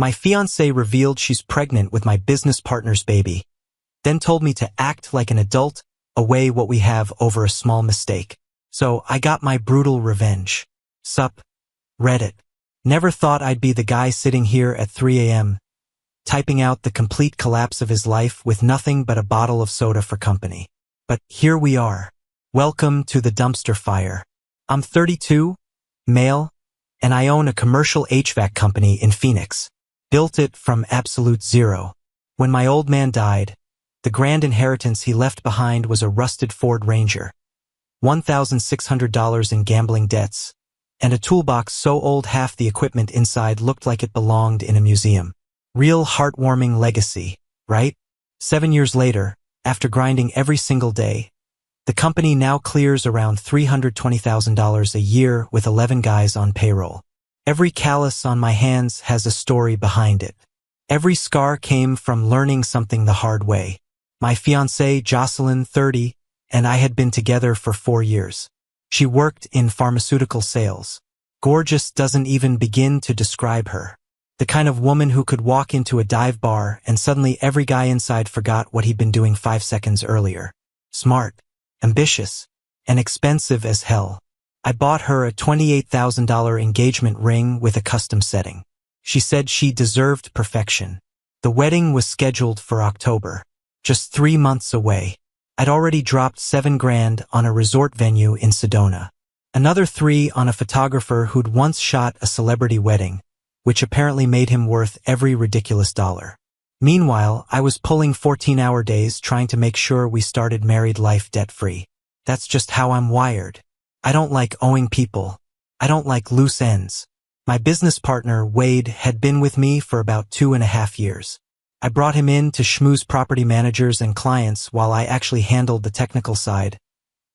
My fiancée revealed she's pregnant with my business partner's baby, then told me to act like an adult, weigh what we have over a small mistake. So I got my brutal revenge. Sup, Reddit. Never thought I'd be the guy sitting here at 3 a.m., typing out the complete collapse of his life with nothing but a bottle of soda for company. But here we are. Welcome to the dumpster fire. I'm 32, male, and I own a commercial HVAC company in Phoenix. Built it from absolute zero. When my old man died, the grand inheritance he left behind was a rusted Ford Ranger, $1,600 in gambling debts, and a toolbox so old half the equipment inside looked like it belonged in a museum. Real heartwarming legacy, right? 7 years later, after grinding every single day, the company now clears around $320,000 a year with 11 guys on payroll. Every callus on my hands has a story behind it. Every scar came from learning something the hard way. My fiancée, Jocelyn, 30, and I had been together for 4 years. She worked in pharmaceutical sales. Gorgeous doesn't even begin to describe her. The kind of woman who could walk into a dive bar and suddenly every guy inside forgot what he'd been doing 5 seconds earlier. Smart, ambitious, and expensive as hell. I bought her a $28,000 engagement ring with a custom setting. She said she deserved perfection. The wedding was scheduled for October, just 3 months away. I'd already dropped $7,000 on a resort venue in Sedona. Another 3 on a photographer who'd once shot a celebrity wedding, which apparently made him worth every ridiculous dollar. Meanwhile, I was pulling 14-hour days trying to make sure we started married life debt-free. That's just how I'm wired. I don't like owing people. I don't like loose ends. My business partner, Wade, had been with me for about 2.5 years. I brought him in to schmooze property managers and clients while I actually handled the technical side,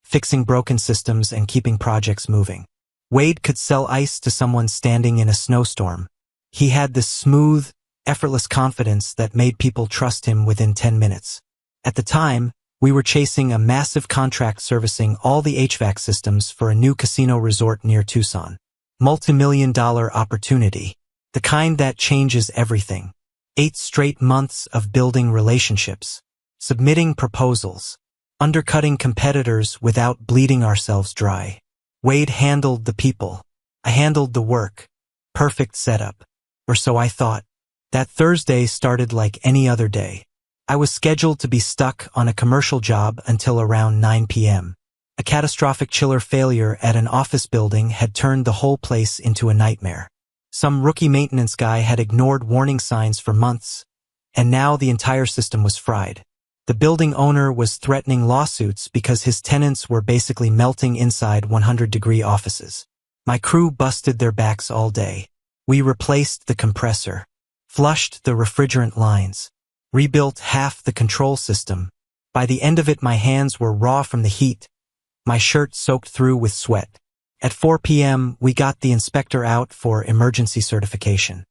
fixing broken systems and keeping projects moving. Wade could sell ice to someone standing in a snowstorm. He had this smooth, effortless confidence that made people trust him within 10 minutes. At the time, we were chasing a massive contract servicing all the HVAC systems for a new casino resort near Tucson. Multi-million-dollar opportunity. The kind that changes everything. 8 straight months of building relationships, submitting proposals, undercutting competitors without bleeding ourselves dry. Wade handled the people. I handled the work. Perfect setup. Or so I thought. That Thursday started like any other day. I was scheduled to be stuck on a commercial job until around 9 p.m. A catastrophic chiller failure at an office building had turned the whole place into a nightmare. Some rookie maintenance guy had ignored warning signs for months, and now the entire system was fried. The building owner was threatening lawsuits because his tenants were basically melting inside 100-degree offices. My crew busted their backs all day. We replaced the compressor, flushed the refrigerant lines, rebuilt half the control system. By the end of it, my hands were raw from the heat, my shirt soaked through with sweat. At 4 p.m., we got the inspector out for emergency certification.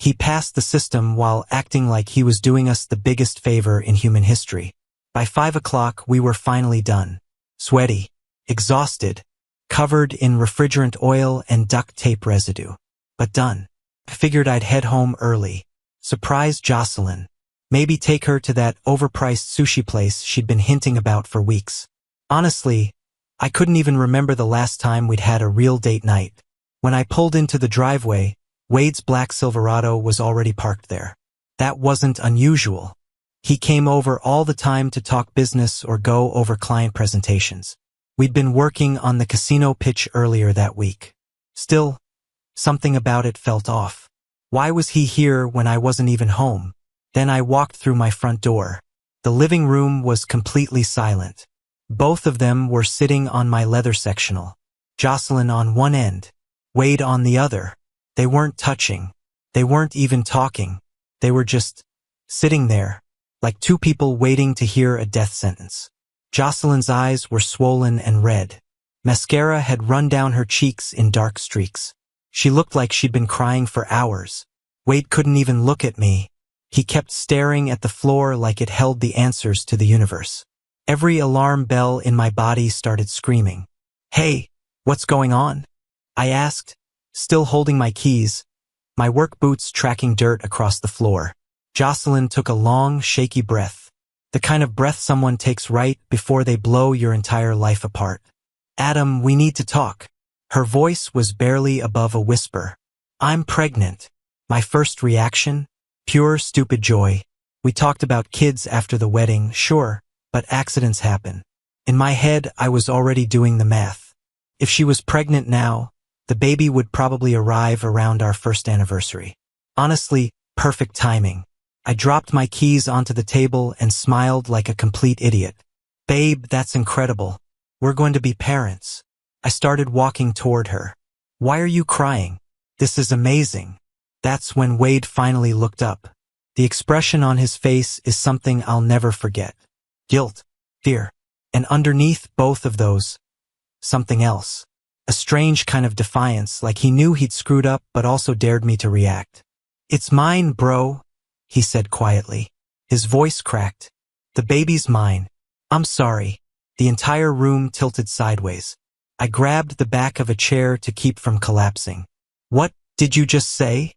He passed the system while acting like he was doing us the biggest favor in human history. By 5 o'clock, we were finally done. Sweaty, exhausted, covered in refrigerant oil and duct tape residue. But done. I figured I'd head home early. Surprise Jocelyn. Maybe take her to that overpriced sushi place she'd been hinting about for weeks. Honestly, I couldn't even remember the last time we'd had a real date night. When I pulled into the driveway, Wade's black Silverado was already parked there. That wasn't unusual. He came over all the time to talk business or go over client presentations. We'd been working on the casino pitch earlier that week. Still, something about it felt off. Why was he here when I wasn't even home? Then I walked through my front door. The living room was completely silent. Both of them were sitting on my leather sectional. Jocelyn on one end, Wade on the other. They weren't touching. They weren't even talking. They were just sitting there, like two people waiting to hear a death sentence. Jocelyn's eyes were swollen and red. Mascara had run down her cheeks in dark streaks. She looked like she'd been crying for hours. Wade couldn't even look at me. He kept staring at the floor like it held the answers to the universe. Every alarm bell in my body started screaming. "Hey, what's going on?" I asked, still holding my keys, my work boots tracking dirt across the floor. Jocelyn took a long, shaky breath. The kind of breath someone takes right before they blow your entire life apart. Adam, we need to talk. Her voice was barely above a whisper. I'm pregnant. My first reaction? Pure stupid joy. We talked about kids after the wedding, sure, but accidents happen. In my head, I was already doing the math. If she was pregnant now, the baby would probably arrive around our first anniversary. Honestly, perfect timing. I dropped my keys onto the table and smiled like a complete idiot. Babe, that's incredible. We're going to be parents. I started walking toward her. Why are you crying? This is amazing. That's when Wade finally looked up. The expression on his face is something I'll never forget. Guilt, fear, and underneath both of those, something else. A strange kind of defiance, like he knew he'd screwed up but also dared me to react. It's mine, bro, he said quietly. His voice cracked. The baby's mine. I'm sorry. The entire room tilted sideways. I grabbed the back of a chair to keep from collapsing. What did you just say?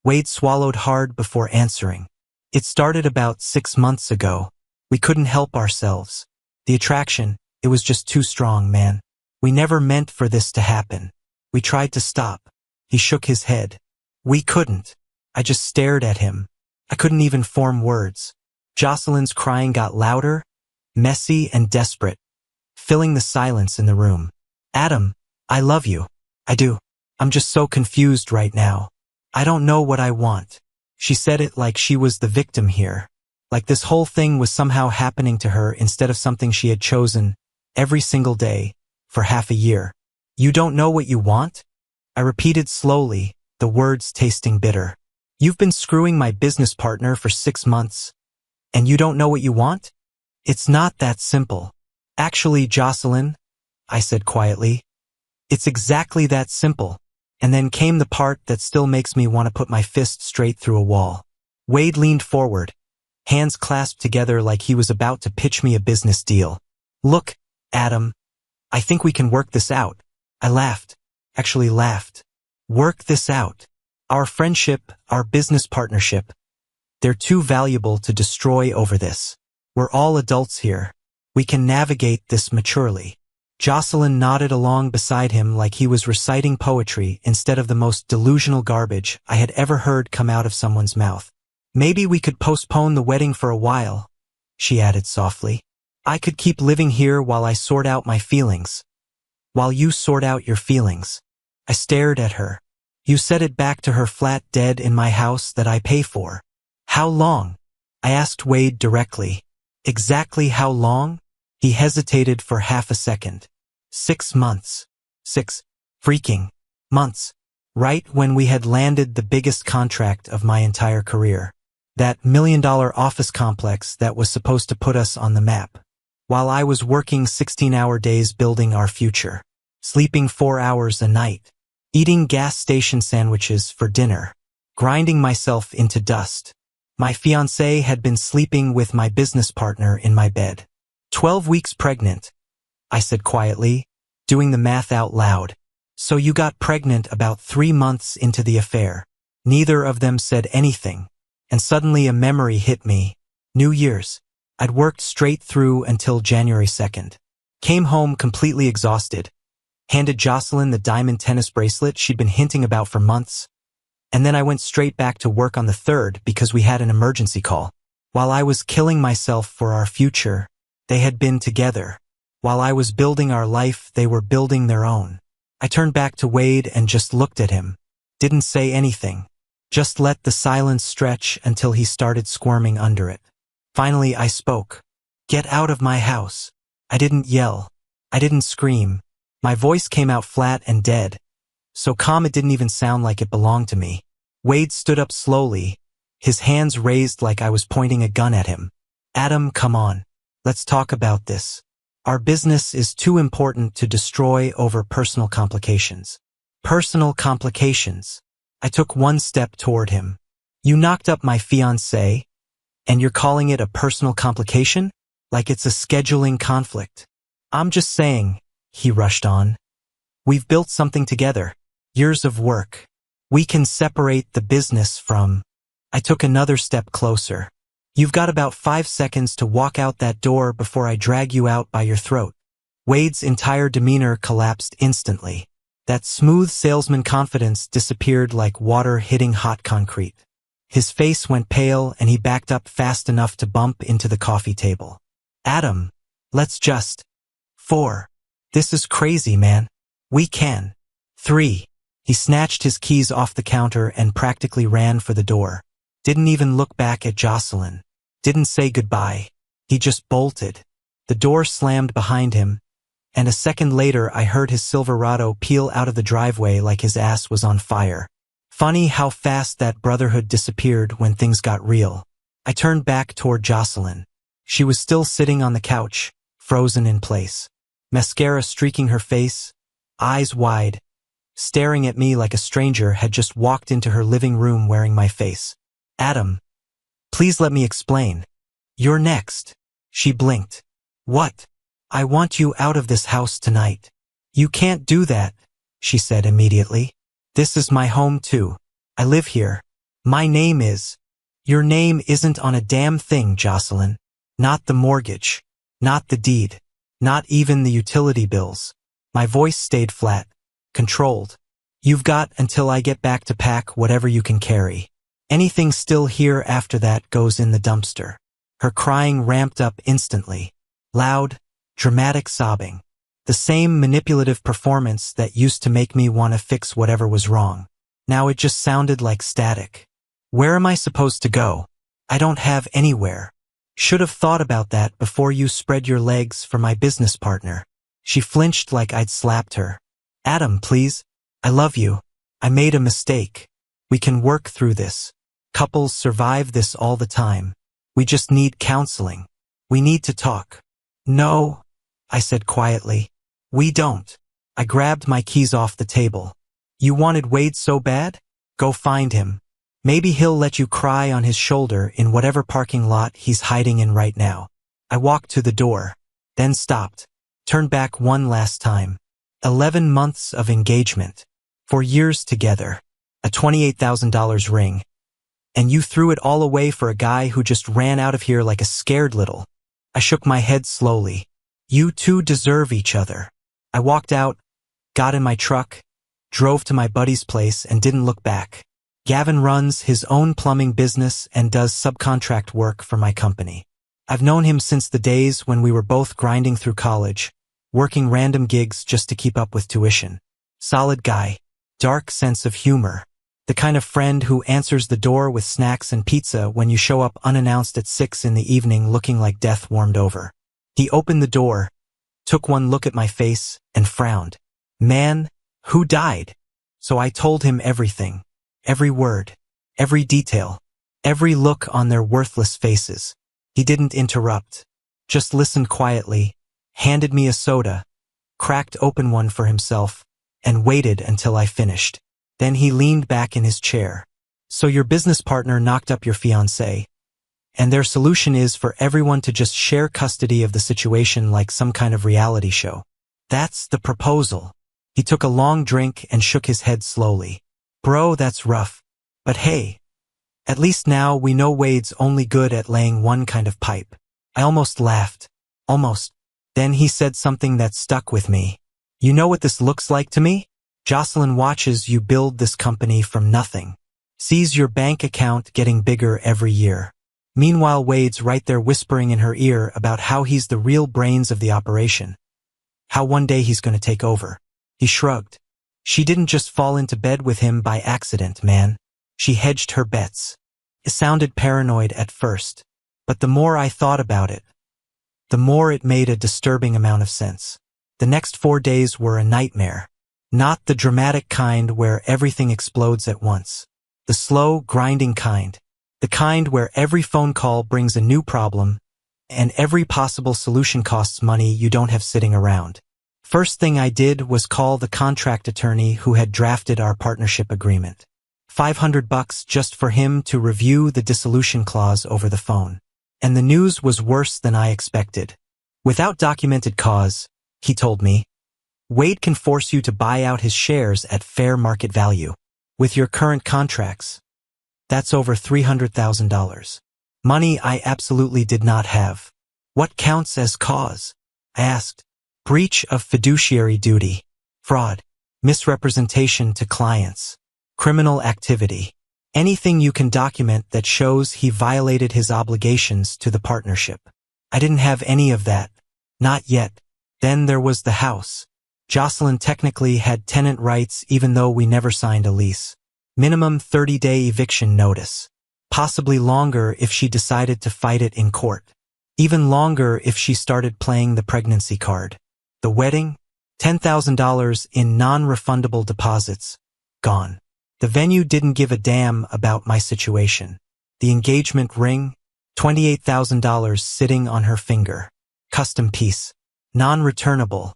Wade swallowed hard before answering. It started about 6 months ago. We couldn't help ourselves. The attraction, it was just too strong, man. We never meant for this to happen. We tried to stop. He shook his head. We couldn't. I just stared at him. I couldn't even form words. Jocelyn's crying got louder, messy and desperate, filling the silence in the room. Adam, I love you. I do. I'm just so confused right now. I don't know what I want. She said it like she was the victim here. Like this whole thing was somehow happening to her instead of something she had chosen every single day for half a year. You don't know what you want? I repeated slowly, the words tasting bitter. You've been screwing my business partner for 6 months, and you don't know what you want? It's not that simple. Actually, Jocelyn, I said quietly, it's exactly that simple. And then came the part that still makes me want to put my fist straight through a wall. Wade leaned forward, hands clasped together like he was about to pitch me a business deal. Look, Adam, I think we can work this out. I laughed. Actually laughed. Work this out. Our friendship, our business partnership, they're too valuable to destroy over this. We're all adults here. We can navigate this maturely. Jocelyn nodded along beside him like he was reciting poetry instead of the most delusional garbage I had ever heard come out of someone's mouth. Maybe we could postpone the wedding for a while, she added softly. I could keep living here while I sort out my feelings. While you sort out your feelings. I stared at her. You said it back to her flat dead in my house that I pay for. How long? I asked Wade directly. Exactly how long? He hesitated for half a second. 6 months. 6 freaking months. Right when we had landed the biggest contract of my entire career. That $1 million office complex that was supposed to put us on the map. While I was working 16-hour days building our future. Sleeping 4 hours a night. Eating gas station sandwiches for dinner. Grinding myself into dust. My fiancée had been sleeping with my business partner in my bed. 12 weeks pregnant, I said quietly, doing the math out loud. So you got pregnant about 3 months into the affair. Neither of them said anything. And suddenly a memory hit me. New Year's. I'd worked straight through until January 2nd. Came home completely exhausted. Handed Jocelyn the diamond tennis bracelet she'd been hinting about for months. And then I went straight back to work on the 3rd because we had an emergency call. While I was killing myself for our future, they had been together. While I was building our life, they were building their own. I turned back to Wade and just looked at him. Didn't say anything. Just let the silence stretch until he started squirming under it. Finally, I spoke. Get out of my house. I didn't yell. I didn't scream. My voice came out flat and dead, so calm it didn't even sound like it belonged to me. Wade stood up slowly, his hands raised like I was pointing a gun at him. Adam, come on. Let's talk about this. Our business is too important to destroy over personal complications. Personal complications. I took one step toward him. You knocked up my fiancée, and you're calling it a personal complication? Like it's a scheduling conflict. I'm just saying, he rushed on. We've built something together. Years of work. We can separate the business from... I took another step closer. You've got about 5 seconds to walk out that door before I drag you out by your throat. Wade's entire demeanor collapsed instantly. That smooth salesman confidence disappeared like water hitting hot concrete. His face went pale and he backed up fast enough to bump into the coffee table. Adam, let's just... 4. This is crazy, man. We can. 3. He snatched his keys off the counter and practically ran for the door. Didn't even look back at Jocelyn. Didn't say goodbye. He just bolted. The door slammed behind him, and a second later I heard his Silverado peel out of the driveway like his ass was on fire. Funny how fast that brotherhood disappeared when things got real. I turned back toward Jocelyn. She was still sitting on the couch, frozen in place. Mascara streaking her face, eyes wide, staring at me like a stranger had just walked into her living room wearing my face. Adam, please let me explain. You're next. She blinked. What? I want you out of this house tonight. You can't do that, she said immediately. This is my home too. I live here. My name is... Your name isn't on a damn thing, Jocelyn. Not the mortgage. Not the deed. Not even the utility bills. My voice stayed flat, controlled. You've got until I get back to pack whatever you can carry. Anything still here after that goes in the dumpster. Her crying ramped up instantly. Loud, dramatic sobbing. The same manipulative performance that used to make me want to fix whatever was wrong. Now it just sounded like static. Where am I supposed to go? I don't have anywhere. Should have thought about that before you spread your legs for my business partner. She flinched like I'd slapped her. Adam, please. I love you. I made a mistake. We can work through this. Couples survive this all the time. We just need counseling. We need to talk. No, I said quietly. We don't. I grabbed my keys off the table. You wanted Wade so bad? Go find him. Maybe he'll let you cry on his shoulder in whatever parking lot he's hiding in right now. I walked to the door, then stopped, turned back one last time. 11 months of engagement. 4 years together. A $28,000 ring. And you threw it all away for a guy who just ran out of here like a scared little. I shook my head slowly. You two deserve each other. I walked out, got in my truck, drove to my buddy's place and didn't look back. Gavin runs his own plumbing business and does subcontract work for my company. I've known him since the days when we were both grinding through college, working random gigs just to keep up with tuition. Solid guy, dark sense of humor. The kind of friend who answers the door with snacks and pizza when you show up unannounced at 6 in the evening looking like death warmed over. He opened the door, took one look at my face, and frowned. Man, who died? So I told him everything. Every word, every detail, every look on their worthless faces. He didn't interrupt, just listened quietly, handed me a soda, cracked open one for himself, and waited until I finished. Then he leaned back in his chair. So your business partner knocked up your fiancée, and their solution is for everyone to just share custody of the situation like some kind of reality show. That's the proposal. He took a long drink and shook his head slowly. Bro, that's rough. But hey, at least now we know Wade's only good at laying one kind of pipe. I almost laughed. Almost. Then he said something that stuck with me. You know what this looks like to me? Jocelyn watches you build this company from nothing. Sees your bank account getting bigger every year. Meanwhile, Wade's right there whispering in her ear about how he's the real brains of the operation. How one day he's going to take over. He shrugged. She didn't just fall into bed with him by accident, man. She hedged her bets. It sounded paranoid at first, but the more I thought about it, the more it made a disturbing amount of sense. The next 4 days were a nightmare. Not the dramatic kind where everything explodes at once. The slow, grinding kind. The kind where every phone call brings a new problem, and every possible solution costs money you don't have sitting around. First thing I did was call the contract attorney who had drafted our partnership agreement. $500 just for him to review the dissolution clause over the phone. And the news was worse than I expected. Without documented cause, he told me, Wade can force you to buy out his shares at fair market value. With your current contracts, that's over $300,000. Money I absolutely did not have. What counts as cause? I asked. Breach of fiduciary duty, fraud, misrepresentation to clients, criminal activity. Anything you can document that shows he violated his obligations to the partnership. I didn't have any of that. Not yet. Then there was the house. Jocelyn technically had tenant rights even though we never signed a lease. Minimum 30-day eviction notice. Possibly longer if she decided to fight it in court. Even longer if she started playing the pregnancy card. The wedding? $10,000 in non-refundable deposits. Gone. The venue didn't give a damn about my situation. The engagement ring? $28,000 sitting on her finger. Custom piece. Non-returnable.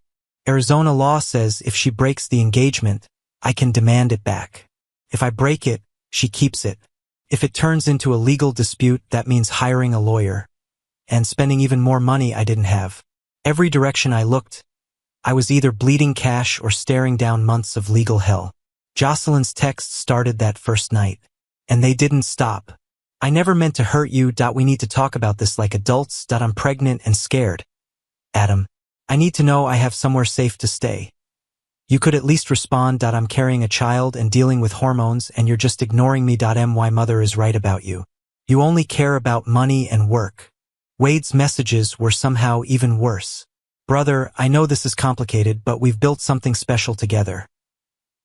Arizona law says if she breaks the engagement, I can demand it back. If I break it, she keeps it. If it turns into a legal dispute, that means hiring a lawyer. And spending even more money I didn't have. Every direction I looked, I was either bleeding cash or staring down months of legal hell. Jocelyn's texts started that first night. And they didn't stop. I never meant to hurt you. We need to talk about this like adults. I'm pregnant and scared. Adam, I need to know I have somewhere safe to stay. You could at least respond. I'm carrying a child and dealing with hormones and you're just ignoring me. My mother is right about you. You only care about money and work. Wade's messages were somehow even worse. Brother, I know this is complicated, but we've built something special together.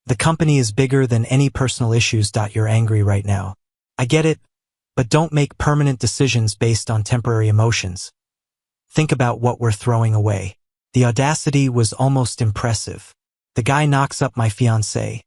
The company is bigger than any personal issues. You're angry right now. I get it, but don't make permanent decisions based on temporary emotions. Think about what we're throwing away. The audacity was almost impressive. The guy knocks up my fiancée.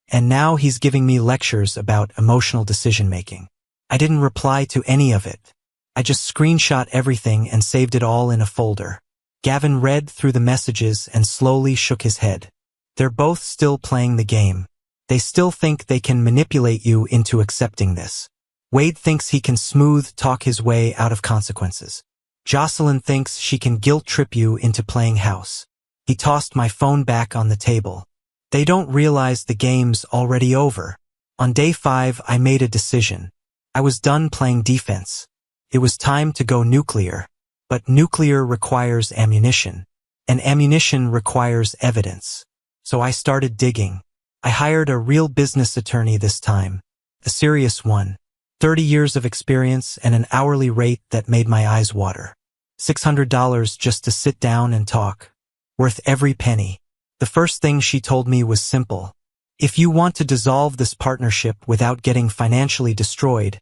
And now he's giving me lectures about emotional decision-making. I didn't reply to any of it. I just screenshot everything and saved it all in a folder. Gavin read through the messages and slowly shook his head. They're both still playing the game. They still think they can manipulate you into accepting this. Wade thinks he can smooth talk his way out of consequences. Jocelyn thinks she can guilt-trip you into playing house. He tossed my phone back on the table. They don't realize the game's already over. On day 5, I made a decision. I was done playing defense. It was time to go nuclear. But nuclear requires ammunition. And ammunition requires evidence. So I started digging. I hired a real business attorney this time. A serious one. 30 years of experience and an hourly rate that made my eyes water. $600 just to sit down and talk. Worth every penny. The first thing she told me was simple. If you want to dissolve this partnership without getting financially destroyed,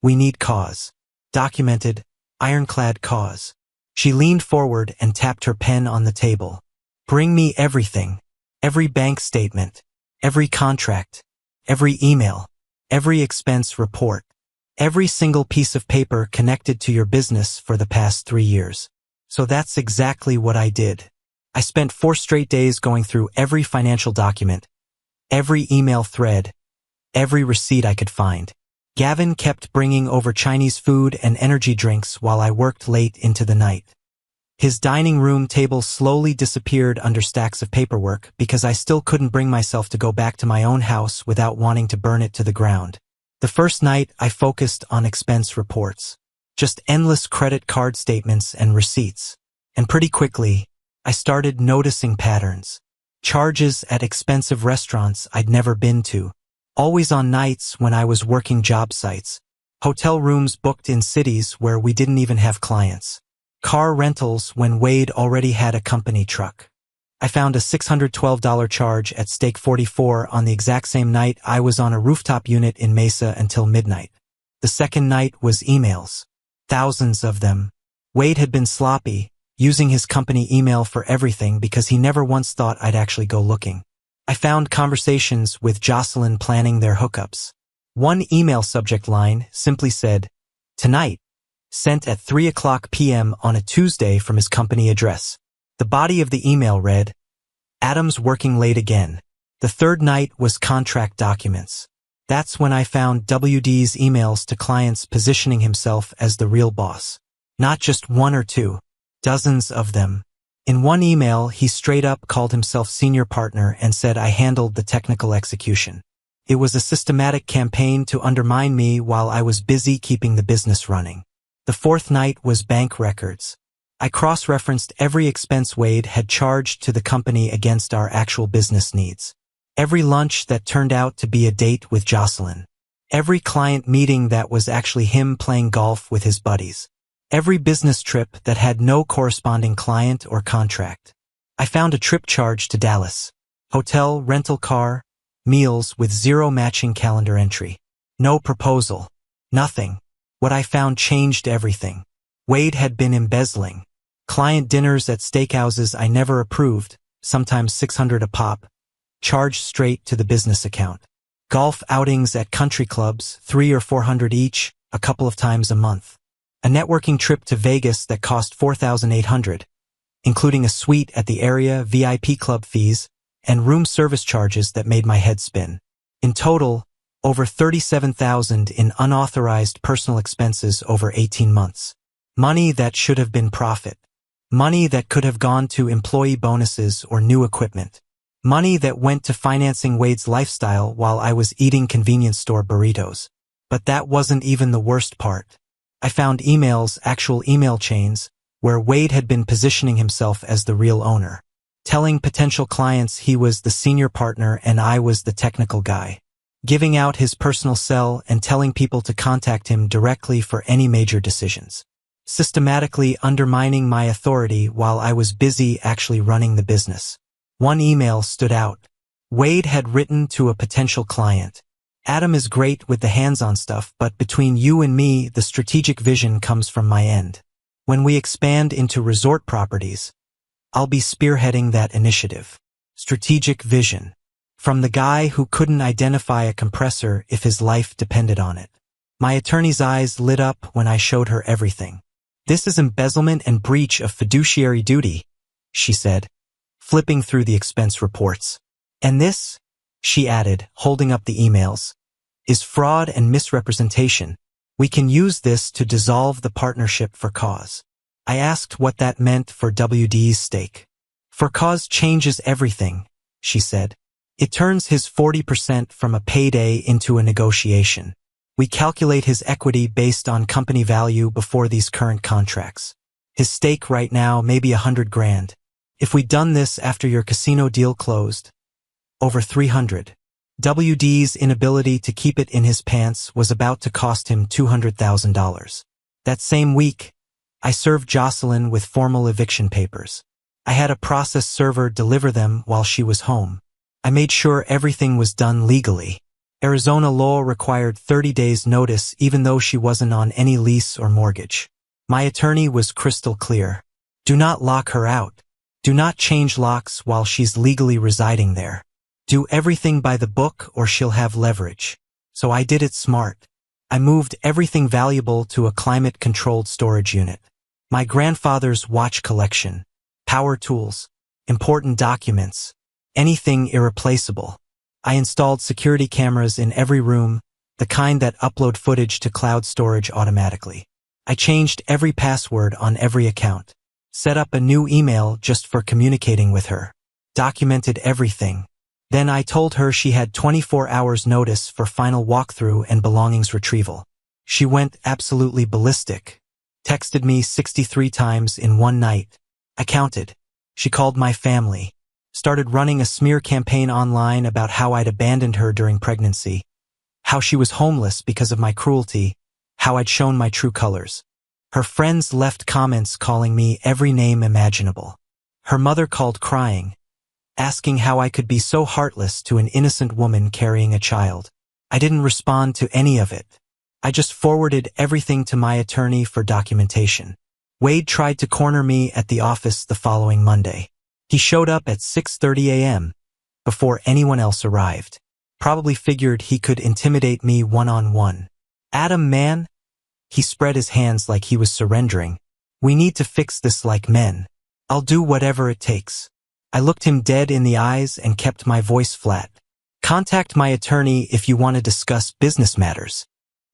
we need cause. Documented, ironclad cause. She leaned forward and tapped her pen on the table. Bring me everything. Every bank statement, every contract, every email, every expense report, every single piece of paper connected to your business for the past 3 years. So that's exactly what I did. I spent 4 straight days going through every financial document, every email thread, every receipt I could find. Gavin kept bringing over Chinese food and energy drinks while I worked late into the night. His dining room table slowly disappeared under stacks of paperwork because I still couldn't bring myself to go back to my own house without wanting to burn it to the ground. The first night, I focused on expense reports. Just endless credit card statements and receipts. And pretty quickly, I started noticing patterns. Charges at expensive restaurants I'd never been to. Always on nights when I was working job sites. Hotel rooms booked in cities where we didn't even have clients. Car rentals when Wade already had a company truck. I found a $612 charge at Steak 44 on the exact same night I was on a rooftop unit in Mesa until midnight. The second night was emails. Thousands of them. Wade had been sloppy, using his company email for everything because he never once thought I'd actually go looking. I found conversations with Jocelyn planning their hookups. One email subject line simply said, "Tonight," sent at 3:00 p.m. on a Tuesday from his company address. The body of the email read, "Adam's working late again." The third night was contract documents. That's when I found WD's emails to clients positioning himself as the real boss. Not just one or two, dozens of them. In one email, he straight up called himself senior partner and said I handled the technical execution. It was a systematic campaign to undermine me while I was busy keeping the business running. The fourth night was bank records. I cross-referenced every expense Wade had charged to the company against our actual business needs. Every lunch that turned out to be a date with Jocelyn. Every client meeting that was actually him playing golf with his buddies. Every business trip that had no corresponding client or contract. I found a trip charge to Dallas. Hotel, rental car, meals with zero matching calendar entry. No proposal. Nothing. What I found changed everything. Wade had been embezzling. Client dinners at steakhouses I never approved, sometimes $600 a pop, charged straight to the business account. Golf outings at country clubs, $300 or $400 each, a couple of times a month. A networking trip to Vegas that cost $4,800, including a suite at the area, VIP club fees, and room service charges that made my head spin. In total, over $37,000 in unauthorized personal expenses over 18 months. Money that should have been profit. Money that could have gone to employee bonuses or new equipment. Money that went to financing Wade's lifestyle while I was eating convenience store burritos. But that wasn't even the worst part. I found emails, actual email chains, where Wade had been positioning himself as the real owner. Telling potential clients he was the senior partner and I was the technical guy. Giving out his personal cell and telling people to contact him directly for any major decisions. Systematically undermining my authority while I was busy actually running the business. One email stood out. Wade had written to a potential client. Adam is great with the hands-on stuff, but between you and me, the strategic vision comes from my end. When we expand into resort properties, I'll be spearheading that initiative. Strategic vision. From the guy who couldn't identify a compressor if his life depended on it. My attorney's eyes lit up when I showed her everything. This is embezzlement and breach of fiduciary duty, she said, flipping through the expense reports. And this, she added, holding up the emails, is fraud and misrepresentation. We can use this to dissolve the partnership for cause. I asked what that meant for WD's stake. For cause changes everything, she said. It turns his 40% from a payday into a negotiation. We calculate his equity based on company value before these current contracts. His stake right now may be $100,000. If we'd done this after your casino deal closed, over $300. WD's inability to keep it in his pants was about to cost him $200,000. That same week, I served Jocelyn with formal eviction papers. I had a process server deliver them while she was home. I made sure everything was done legally. Arizona law required 30 days notice even though she wasn't on any lease or mortgage. My attorney was crystal clear. Do not lock her out. Do not change locks while she's legally residing there. Do everything by the book or she'll have leverage. So I did it smart. I moved everything valuable to a climate-controlled storage unit. My grandfather's watch collection, power tools, important documents, anything irreplaceable. I installed security cameras in every room, the kind that upload footage to cloud storage automatically. I changed every password on every account. Set up a new email just for communicating with her. Documented everything. Then I told her she had 24 hours notice for final walkthrough and belongings retrieval. She went absolutely ballistic. Texted me 63 times in one night. I counted. She called my family. Started running a smear campaign online about how I'd abandoned her during pregnancy, how she was homeless because of my cruelty, how I'd shown my true colors. Her friends left comments calling me every name imaginable. Her mother called crying, asking how I could be so heartless to an innocent woman carrying a child. I didn't respond to any of it. I just forwarded everything to my attorney for documentation. Wade tried to corner me at the office the following Monday. He showed up at 6:30 a.m., before anyone else arrived. Probably figured he could intimidate me one-on-one. Adam, man, he spread his hands like he was surrendering. We need to fix this like men. I'll do whatever it takes. I looked him dead in the eyes and kept my voice flat. Contact my attorney if you want to discuss business matters.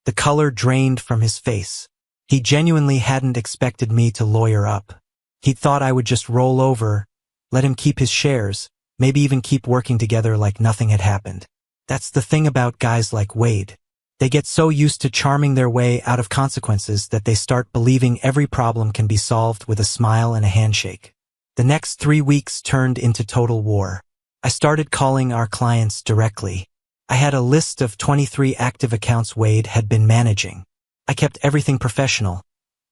The color drained from his face. He genuinely hadn't expected me to lawyer up. He thought I would just roll over, let him keep his shares, maybe even keep working together like nothing had happened. That's the thing about guys like Wade. They get so used to charming their way out of consequences that they start believing every problem can be solved with a smile and a handshake. The next 3 weeks turned into total war. I started calling our clients directly. I had a list of 23 active accounts Wade had been managing. I kept everything professional,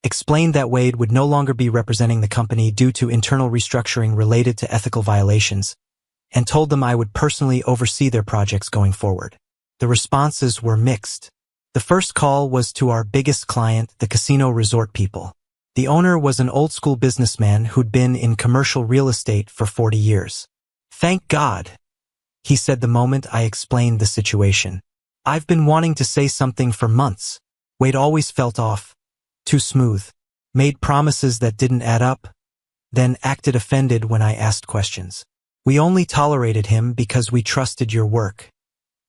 explained that Wade would no longer be representing the company due to internal restructuring related to ethical violations, and told them I would personally oversee their projects going forward. The responses were mixed. The first call was to our biggest client, the casino resort people. The owner was an old-school businessman who'd been in commercial real estate for 40 years. "Thank God," he said the moment I explained the situation. "I've been wanting to say something for months." Wade always felt off, too smooth, made promises that didn't add up, then acted offended when I asked questions. "We only tolerated him because we trusted your work,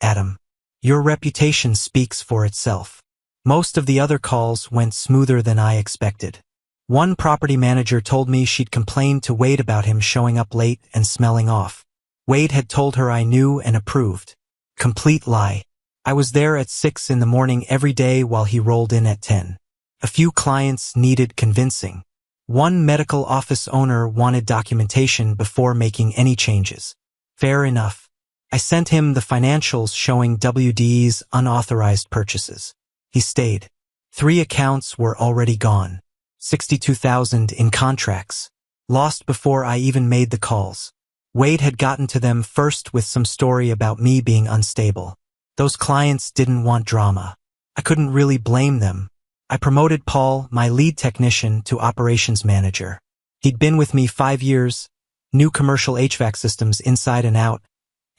Adam. Your reputation speaks for itself." Most of the other calls went smoother than I expected. One property manager told me she'd complained to Wade about him showing up late and smelling off. Wade had told her I knew and approved. Complete lie. I was there at 6 in the morning every day while he rolled in at 10. A few clients needed convincing. One medical office owner wanted documentation before making any changes. Fair enough. I sent him the financials showing WD's unauthorized purchases. He stayed. 3 accounts were already gone. 62,000 in contracts. Lost before I even made the calls. Wade had gotten to them first with some story about me being unstable. Those clients didn't want drama. I couldn't really blame them. I promoted Paul, my lead technician, to operations manager. He'd been with me 5 years, knew commercial HVAC systems inside and out,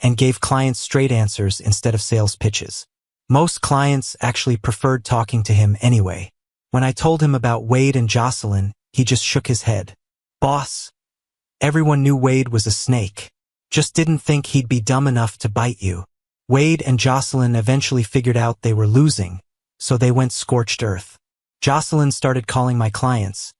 and gave clients straight answers instead of sales pitches. Most clients actually preferred talking to him anyway. When I told him about Wade and Jocelyn, he just shook his head. "Boss, everyone knew Wade was a snake. Just didn't think he'd be dumb enough to bite you." Wade and Jocelyn eventually figured out they were losing, so they went scorched earth. Jocelyn started calling my clients,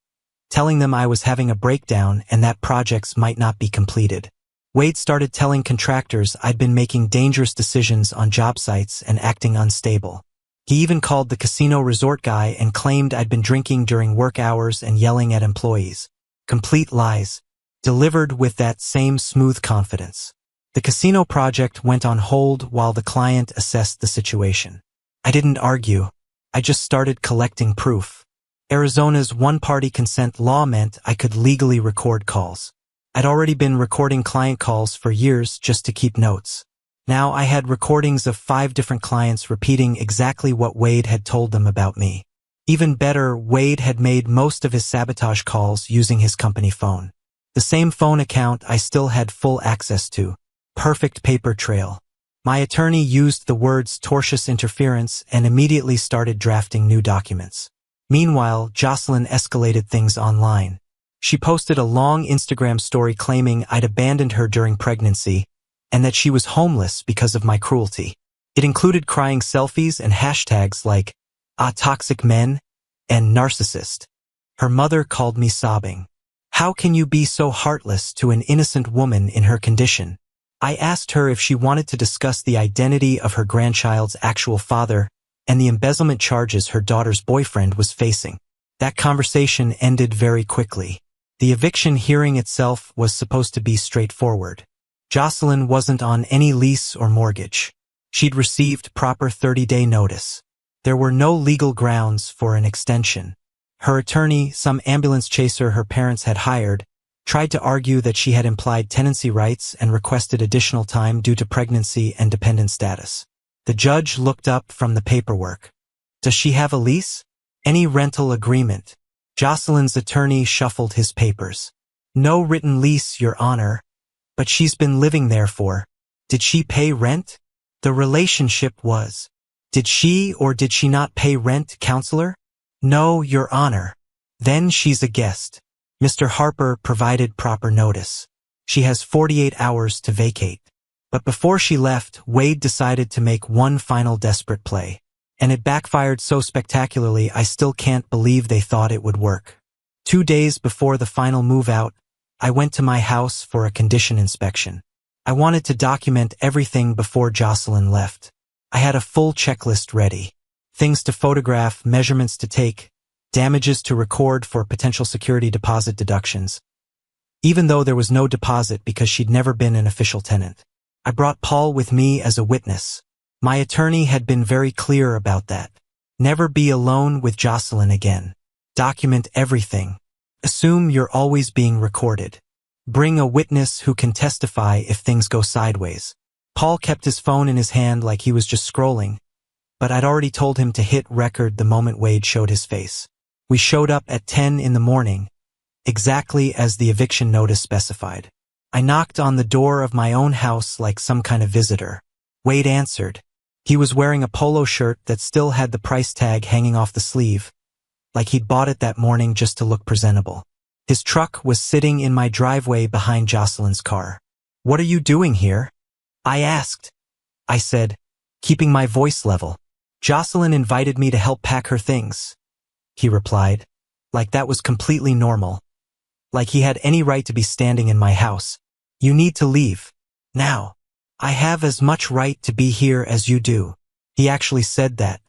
telling them I was having a breakdown and that projects might not be completed. Wade started telling contractors I'd been making dangerous decisions on job sites and acting unstable. He even called the casino resort guy and claimed I'd been drinking during work hours and yelling at employees. Complete lies, delivered with that same smooth confidence. The casino project went on hold while the client assessed the situation. I didn't argue. I just started collecting proof. Arizona's one-party consent law meant I could legally record calls. I'd already been recording client calls for years just to keep notes. Now I had recordings of 5 different clients repeating exactly what Wade had told them about me. Even better, Wade had made most of his sabotage calls using his company phone. The same phone account I still had full access to. Perfect paper trail. My attorney used the words tortious interference and immediately started drafting new documents. Meanwhile, Jocelyn escalated things online. She posted a long Instagram story claiming I'd abandoned her during pregnancy and that she was homeless because of my cruelty. It included crying selfies and hashtags like toxic men and narcissist. Her mother called me sobbing. "How can you be so heartless to an innocent woman in her condition?" I asked her if she wanted to discuss the identity of her grandchild's actual father and the embezzlement charges her daughter's boyfriend was facing. That conversation ended very quickly. The eviction hearing itself was supposed to be straightforward. Jocelyn wasn't on any lease or mortgage. She'd received proper 30-day notice. There were no legal grounds for an extension. Her attorney, some ambulance chaser her parents had hired, tried to argue that she had implied tenancy rights and requested additional time due to pregnancy and dependent status. The judge looked up from the paperwork. "Does she have a lease? Any rental agreement?" Jocelyn's attorney shuffled his papers. "No written lease, Your Honor. But she's been living there for..." "Did she pay rent?" The relationship was. "Did she or did she not pay rent, counselor?" "No, Your Honor." "Then she's a guest." Mr. Harper provided proper notice. She has 48 hours to vacate. But before she left, Wade decided to make one final desperate play. And it backfired so spectacularly I still can't believe they thought it would work. 2 days before the final move out, I went to my house for a condition inspection. I wanted to document everything before Jocelyn left. I had a full checklist ready. Things to photograph, measurements to take, damages to record for potential security deposit deductions. Even though there was no deposit because she'd never been an official tenant. I brought Paul with me as a witness. My attorney had been very clear about that. Never be alone with Jocelyn again. Document everything. Assume you're always being recorded. Bring a witness who can testify if things go sideways. Paul kept his phone in his hand like he was just scrolling, but I'd already told him to hit record the moment Wade showed his face. We showed up at 10 in the morning, exactly as the eviction notice specified. I knocked on the door of my own house like some kind of visitor. Wade answered. He was wearing a polo shirt that still had the price tag hanging off the sleeve, like he'd bought it that morning just to look presentable. His truck was sitting in my driveway behind Jocelyn's car. "What are you doing here?" I asked. I said, keeping my voice level. "Jocelyn invited me to help pack her things," he replied, like that was completely normal, like he had any right to be standing in my house. "You need to leave. Now. I have as much right to be here as you do." He actually said that.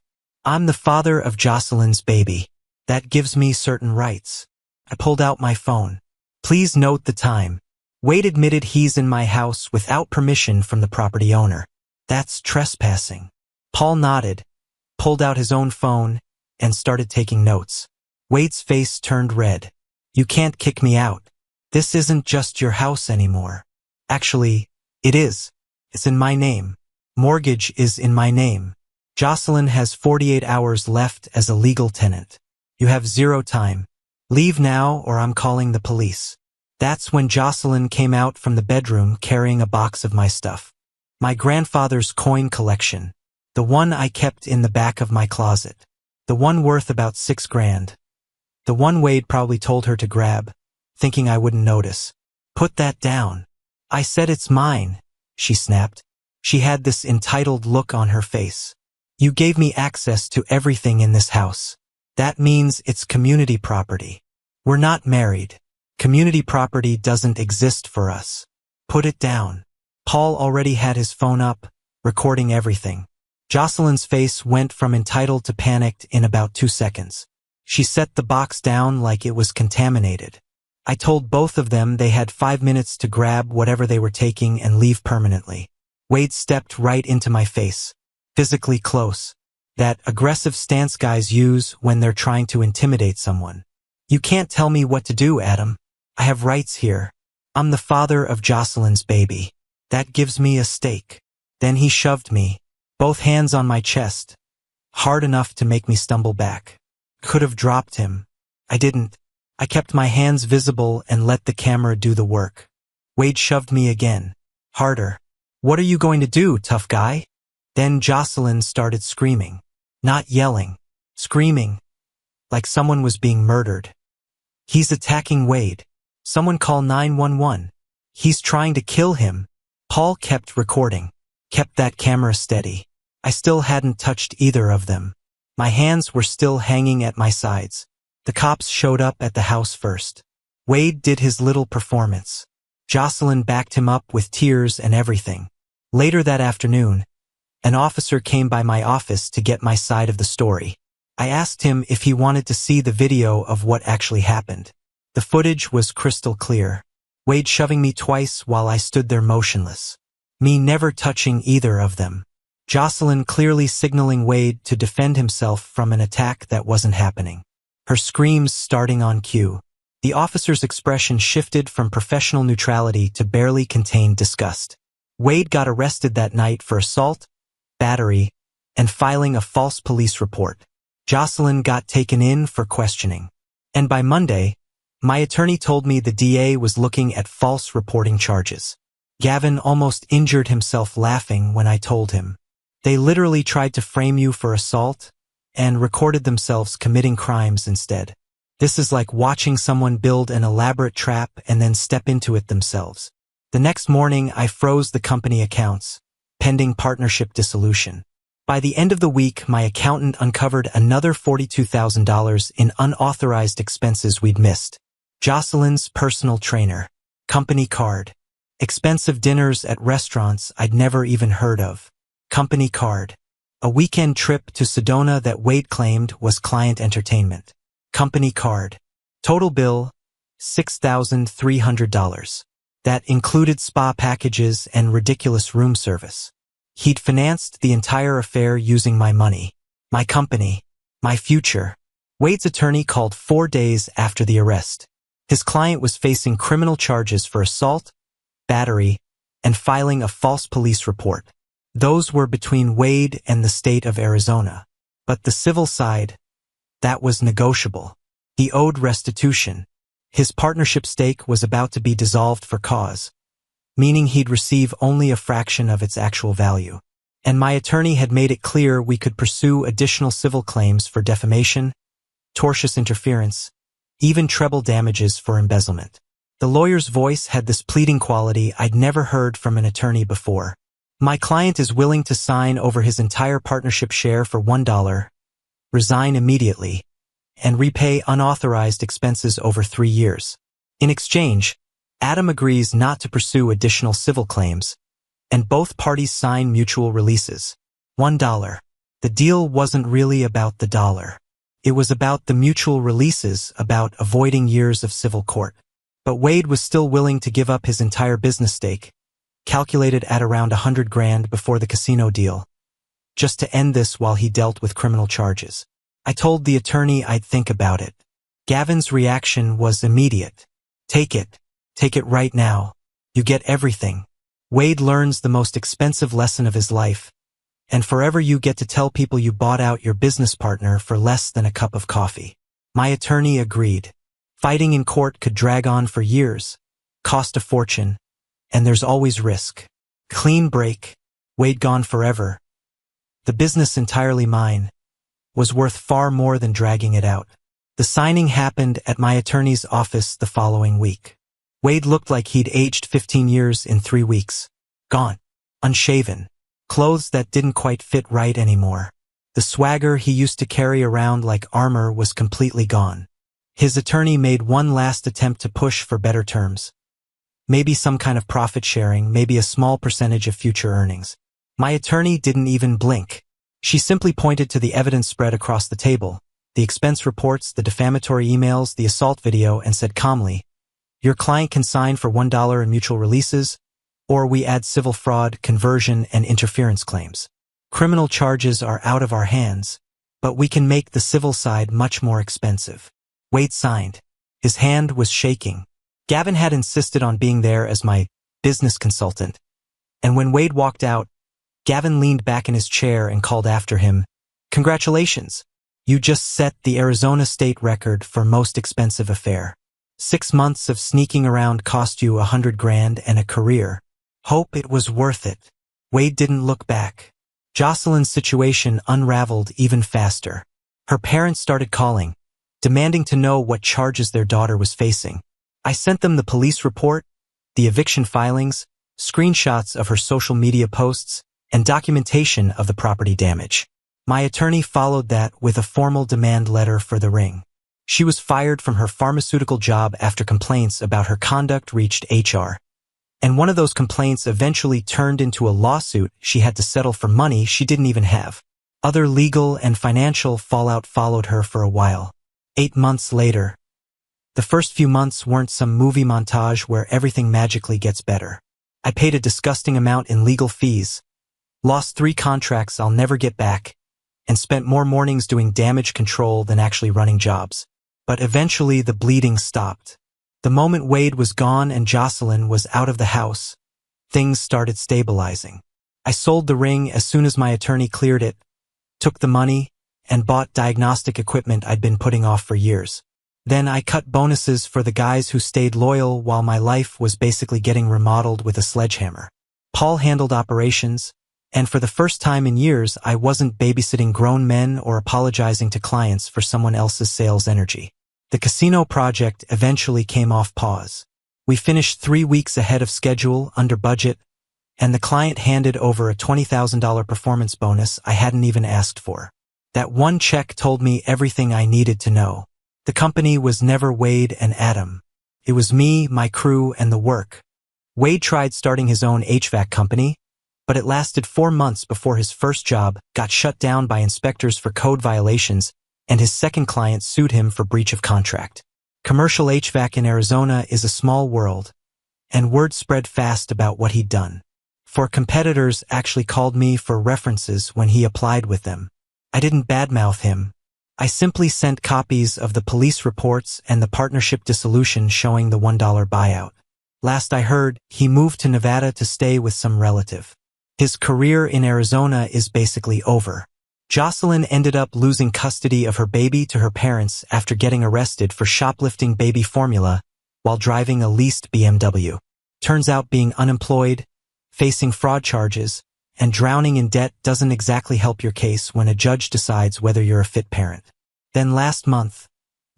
"I'm the father of Jocelyn's baby. That gives me certain rights." I pulled out my phone. "Please note the time." Wade admitted he's in my house without permission from the property owner. "That's trespassing." Paul nodded, pulled out his own phone, and started taking notes. Wade's face turned red. "You can't kick me out. This isn't just your house anymore." "Actually, it is. It's in my name. Mortgage is in my name. Jocelyn has 48 hours left as a legal tenant. You have 0 time. Leave now or I'm calling the police." That's when Jocelyn came out from the bedroom carrying a box of my stuff. My grandfather's coin collection. The one I kept in the back of my closet. The one worth about $6,000. The one Wade probably told her to grab, thinking I wouldn't notice. "Put that down." I said it's mine, she snapped. She had this entitled look on her face. "You gave me access to everything in this house. That means it's community property. We're not married. Community property doesn't exist for us. Put it down." Paul already had his phone up, recording everything. Jocelyn's face went from entitled to panicked in about 2 seconds. She set the box down like it was contaminated. I told both of them they had 5 minutes to grab whatever they were taking and leave permanently. Wade stepped right into my face, physically close. That aggressive stance guys use when they're trying to intimidate someone. "You can't tell me what to do, Adam. I have rights here. I'm the father of Jocelyn's baby. That gives me a stake." Then he shoved me, both hands on my chest, hard enough to make me stumble back. Could have dropped him. I didn't. I kept my hands visible and let the camera do the work. Wade shoved me again, harder. "What are you going to do, tough guy?" Then Jocelyn started screaming. Not yelling, screaming, like someone was being murdered. "He's attacking Wade. Someone call 911. He's trying to kill him." Paul kept recording, kept that camera steady. I still hadn't touched either of them. My hands were still hanging at my sides. The cops showed up at the house first. Wade did his little performance. Jocelyn backed him up with tears and everything. Later that afternoon, an officer came by my office to get my side of the story. I asked him if he wanted to see the video of what actually happened. The footage was crystal clear. Wade shoving me twice while I stood there motionless. Me never touching either of them. Jocelyn clearly signaling Wade to defend himself from an attack that wasn't happening. Her screams starting on cue. The officer's expression shifted from professional neutrality to barely contained disgust. Wade got arrested that night for assault, battery, and filing a false police report. Jocelyn got taken in for questioning. And by Monday, my attorney told me the DA was looking at false reporting charges. Gavin almost injured himself laughing when I told him. They literally tried to frame you for assault and recorded themselves committing crimes instead. This is like watching someone build an elaborate trap and then step into it themselves. The next morning, I froze the company accounts, pending partnership dissolution. By the end of the week, my accountant uncovered another $42,000 in unauthorized expenses we'd missed. Jocelyn's personal trainer, company card, Expensive dinners at restaurants I'd never even heard of. Company card. A weekend trip to Sedona that Wade claimed was client entertainment. Company card. Total bill, $6,300. That included spa packages and ridiculous room service. He'd financed the entire affair using my money, my company, my future. Wade's attorney called 4 days after the arrest. His client was facing criminal charges for assault, battery, and filing a false police report. Those were between Wade and the state of Arizona. But the civil side, that was negotiable. He owed restitution. His partnership stake was about to be dissolved for cause, meaning he'd receive only a fraction of its actual value. And my attorney had made it clear we could pursue additional civil claims for defamation, tortious interference, even treble damages for embezzlement. The lawyer's voice had this pleading quality I'd never heard from an attorney before. My client is willing to sign over his entire partnership share for $1, resign immediately, and repay unauthorized expenses over 3 years. In exchange, Adam agrees not to pursue additional civil claims, and both parties sign mutual releases. $1. The deal wasn't really about the dollar. It was about the mutual releases, about avoiding years of civil court. But Wade was still willing to give up his entire business stake, calculated at around $100,000 before the casino deal, just to end this while he dealt with criminal charges. I told the attorney I'd think about it. Gavin's reaction was immediate. Take it right now. You get everything. Wade learns the most expensive lesson of his life, and forever you get to tell people you bought out your business partner for less than a cup of coffee. My attorney agreed. Fighting in court could drag on for years, cost a fortune, and there's always risk. Clean break. Wade gone forever. The business entirely mine was worth far more than dragging it out. The signing happened at my attorney's office the following week. Wade looked like he'd aged 15 years in 3 weeks. Gone. Unshaven. Clothes that didn't quite fit right anymore. The swagger he used to carry around like armor was completely gone. His attorney made one last attempt to push for better terms. Maybe some kind of profit sharing, maybe a small percentage of future earnings. My attorney didn't even blink. She simply pointed to the evidence spread across the table, the expense reports, the defamatory emails, the assault video, and said calmly, "Your client can sign for $1 in mutual releases, or we add civil fraud, conversion, and interference claims. Criminal charges are out of our hands, but we can make the civil side much more expensive." Wade signed. His hand was shaking. Gavin had insisted on being there as my business consultant, and when Wade walked out, Gavin leaned back in his chair and called after him, "Congratulations. You just set the Arizona state record for most expensive affair. 6 months of sneaking around cost you $100,000 and a career. Hope it was worth it." Wade didn't look back. Jocelyn's situation unraveled even faster. Her parents started calling, demanding to know what charges their daughter was facing. I sent them the police report, the eviction filings, screenshots of her social media posts, and documentation of the property damage. My attorney followed that with a formal demand letter for the ring. She was fired from her pharmaceutical job after complaints about her conduct reached HR. And one of those complaints eventually turned into a lawsuit she had to settle for money she didn't even have. Other legal and financial fallout followed her for a while. 8 months later. The first few months weren't some movie montage where everything magically gets better. I paid a disgusting amount in legal fees, lost 3 contracts I'll never get back, and spent more mornings doing damage control than actually running jobs. But eventually the bleeding stopped. The moment Wade was gone and Jocelyn was out of the house, things started stabilizing. I sold the ring as soon as my attorney cleared it, took the money, and bought diagnostic equipment I'd been putting off for years. Then I cut bonuses for the guys who stayed loyal while my life was basically getting remodeled with a sledgehammer. Paul handled operations, and for the first time in years I wasn't babysitting grown men or apologizing to clients for someone else's sales energy. The casino project eventually came off pause. We finished 3 weeks ahead of schedule, under budget, and the client handed over a $20,000 performance bonus I hadn't even asked for. That one check told me everything I needed to know. The company was never Wade and Adam. It was me, my crew, and the work. Wade tried starting his own HVAC company, but it lasted 4 months before his first job got shut down by inspectors for code violations, and his second client sued him for breach of contract. Commercial HVAC in Arizona is a small world, and word spread fast about what he'd done. For competitors actually called me for references when he applied with them. I didn't badmouth him. I simply sent copies of the police reports and the partnership dissolution showing the $1 buyout. Last I heard, he moved to Nevada to stay with some relative. His career in Arizona is basically over. Jocelyn ended up losing custody of her baby to her parents after getting arrested for shoplifting baby formula while driving a leased BMW. Turns out being unemployed, facing fraud charges, and drowning in debt doesn't exactly help your case when a judge decides whether you're a fit parent. Then last month,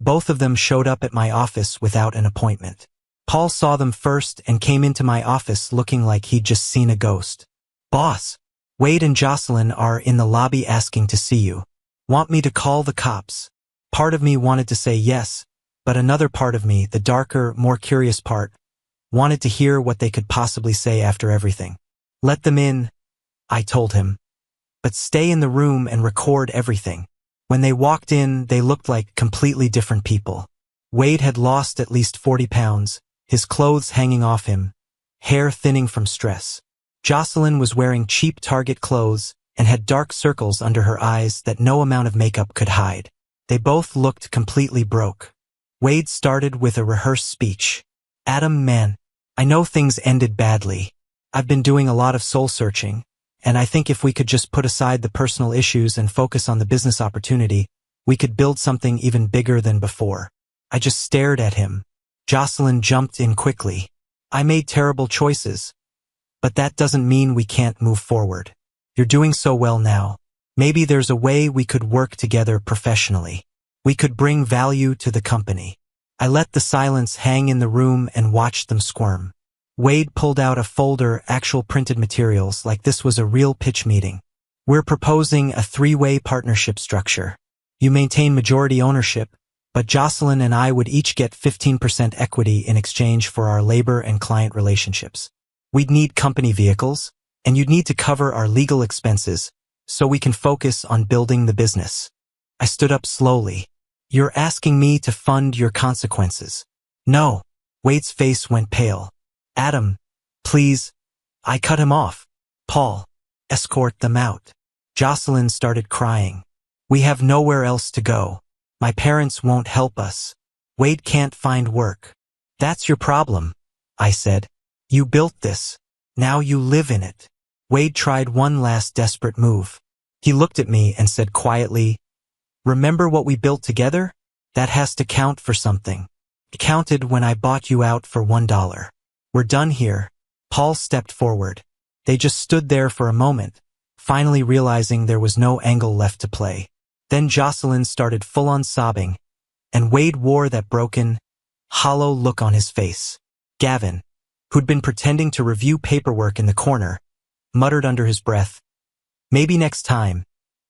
both of them showed up at my office without an appointment. Paul saw them first and came into my office looking like he'd just seen a ghost. "Boss, Wade and Jocelyn are in the lobby asking to see you. Want me to call the cops?" Part of me wanted to say yes, but another part of me, the darker, more curious part, wanted to hear what they could possibly say after everything. "Let them in," I told him, "but stay in the room and record everything." When they walked in, they looked like completely different people. Wade had lost at least 40 pounds, his clothes hanging off him, hair thinning from stress. Jocelyn was wearing cheap Target clothes and had dark circles under her eyes that no amount of makeup could hide. They both looked completely broke. Wade started with a rehearsed speech. "Adam, man, I know things ended badly. I've been doing a lot of soul searching, and I think if we could just put aside the personal issues and focus on the business opportunity, we could build something even bigger than before." I just stared at him. Jocelyn jumped in quickly. "I made terrible choices, but that doesn't mean we can't move forward. You're doing so well now. Maybe there's a way we could work together professionally. We could bring value to the company." I let the silence hang in the room and watched them squirm. Wade pulled out a folder, actual printed materials, like this was a real pitch meeting. "We're proposing a 3-way partnership structure. You maintain majority ownership, but Jocelyn and I would each get 15% equity in exchange for our labor and client relationships. We'd need company vehicles, and you'd need to cover our legal expenses so we can focus on building the business." I stood up slowly. "You're asking me to fund your consequences?" "No." Wade's face went pale. "Adam, please." I cut him off. "Paul, escort them out." Jocelyn started crying. "We have nowhere else to go. My parents won't help us. Wade can't find work." "That's your problem," I said. "You built this. Now you live in it." Wade tried one last desperate move. He looked at me and said quietly, "Remember what we built together? That has to count for something. It counted when I bought you out for $1. We're done here." Paul stepped forward. They just stood there for a moment, finally realizing there was no angle left to play. Then Jocelyn started full-on sobbing, and Wade wore that broken, hollow look on his face. Gavin, who'd been pretending to review paperwork in the corner, muttered under his breath, "Maybe next time.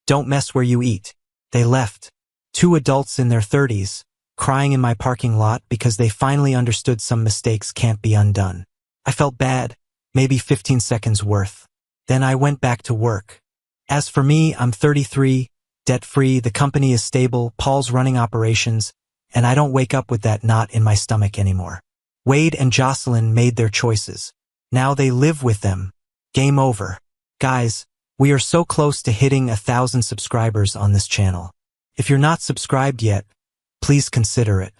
Don't mess where you eat." They left. 2 adults in their 30s, crying in my parking lot because they finally understood some mistakes can't be undone. I felt bad, maybe 15 seconds worth. Then I went back to work. As for me, I'm 33, debt-free, the company is stable, Paul's running operations, and I don't wake up with that knot in my stomach anymore. Wade and Jocelyn made their choices. Now they live with them. Game over. Guys, we are so close to hitting 1,000 subscribers on this channel. If you're not subscribed yet, please consider it.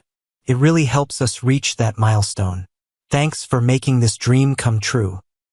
It really helps us reach that milestone. Thanks for making this dream come true.